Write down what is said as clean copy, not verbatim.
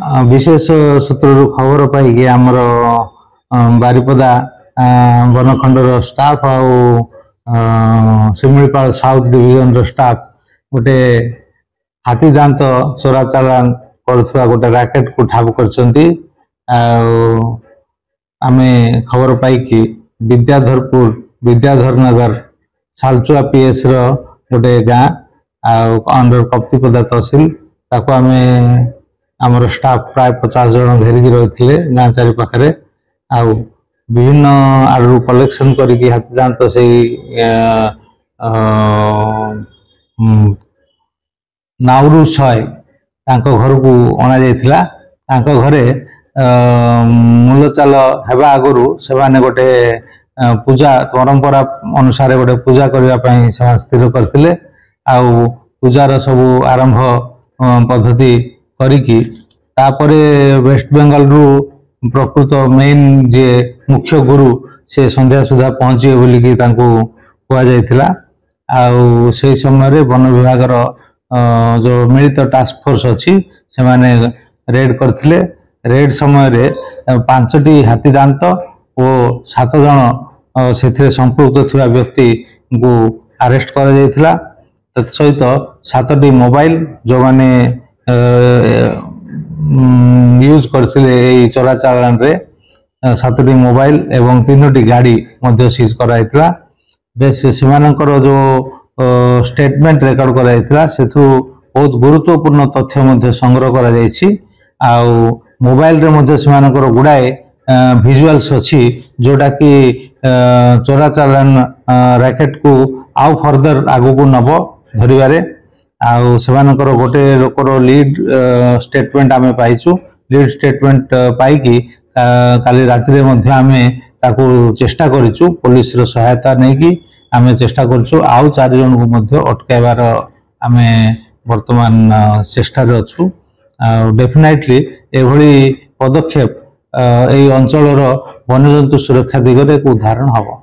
विशेष सूत्र खबर पाई आमर बारिपदा बनखंडर staff Similipal south division staff गोटे हाथी दांत चोरा चालान कर गोटे राकेट को ठाब कर आमे खबर पाई कि विद्याधरपुर विद्याधर नगर सालचुआ पीएस रोटे गाँ अंडर कप्तिपदा तहसिल ताको आमे आमर स्टाफ प्राय 50 जन घेरिकी रही गाँ चारि पाखे आउ विभिन्न आड़ू कलेक्शन करके हाथी दांत से नाउरू शय घर को अणा जाता घरे मूलचाल हेबा आगु से गोटे पूजा परंपरा अनुसार गोटे पूजा करने स्थिर करते आउ पूजार सब आरंभ पद्धति करिकी तापरे वेस्ट बेंगल रु प्रकृत मेन जे मुख्य गुरु से संध्या सुधा पहुंचे बोलिकी कह जाइथिला आउ से समय वन विभाग जो मिलित टास्क फोर्स अच्छी से माने रेड करथिले रेड समय 5टी हाथी दांत और 7 जन से संपुक्त थिबा व्यक्ति को अरेस्ट कर जाइथिला सहित 7टी मोबाइल जो माने यूज करथिले चोरा चालान रे 7टी मोबाइल एवं 3टी गाड़ी मध्य सीज कराइथिला बेस सेमानकर जो स्टेटमेंट रेकर्ड कराइथिला सेथु बहुत गुरुत्वपूर्ण तथ्य मध्य संग्रह करा जायछि आउ मोबाइल रे मध्य सेमानकर गुडाए विजुअल्स अछि जोटा कि चोरा चालान रैकेट को आउ फर्दर आगु को नब धरिबारे आउ सेमानकर गोटे लोकर लीड स्टेटमेंट आमे पाइछु लीड स्टेटमेंट पाइकी काली राति रे मध्य आमे ताकू चेष्टा करिछु पुलिस रो सहायता नै कि आमे चेष्टा करछु आउ 4 जन को मध्य अटकाइबार आमे वर्तमान चेष्टा रे अछु डेफिनेटली एभली पदक्षेप एई अंचलर वन्यजंतु सुरक्षा दिगरे एक उदाहरण हबो।